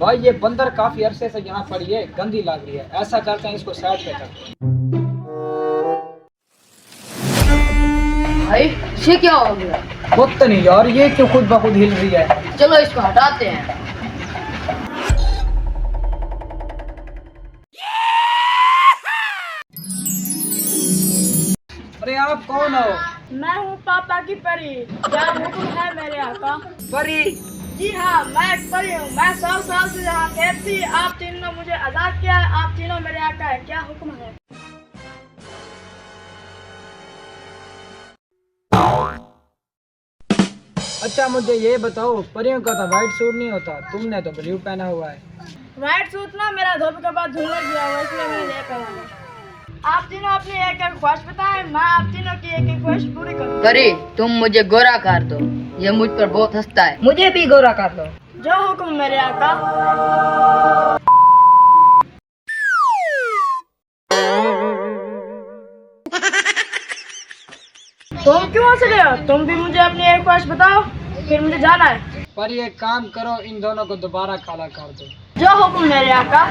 भाई ये बंदर काफी अरसे से यहाँ पड़ी है, गंदी लग रही है। ऐसा करते हैं इसको साइड पे करते हैं। भाई ये क्या हो गया? खुद नहीं यार, ये क्यों खुद ब खुद हिल रही है? चलो इसको हटाते हैं। अरे आप कौन हो? मैं हूँ पापा की परी। क्या हुक्म है मेरे आका? परी? जी हाँ, मैं एक परी हूँ। मैं 100 साल से यहाँ कैद थी। आप तीनों ने मुझे आजाद किया है। आप तीनों मेरे आका है। क्या हुक्म है? अच्छा मुझे ये बताओ, परियों का तो व्हाइट सूट नहीं होता, तुमने तो ब्लू पहना हुआ है। व्हाइट सूट ना मेरा धोबी के बाद धुलने गया हुआ, इसलिए मैंने लेकर आया। आप तीनों अपनी एक एक ख्वाहिश बताएं, मैं आप तीनों की एक एक ख्वाहिश पूरी करूँ। परी तुम मुझे गोरा कर दो, ये मुझ पर बहुत हंसता है। मुझे भी गोरा कर दो। जो हुक्म मेरे आका। तुम क्यों हंस रहे हो? तुम भी मुझे अपनी एक ख्वाहिश बताओ, फिर मुझे जाना है। पर ये काम करो, इन दोनों को दोबारा काला कर दो। जो हुक्म मेरे आका।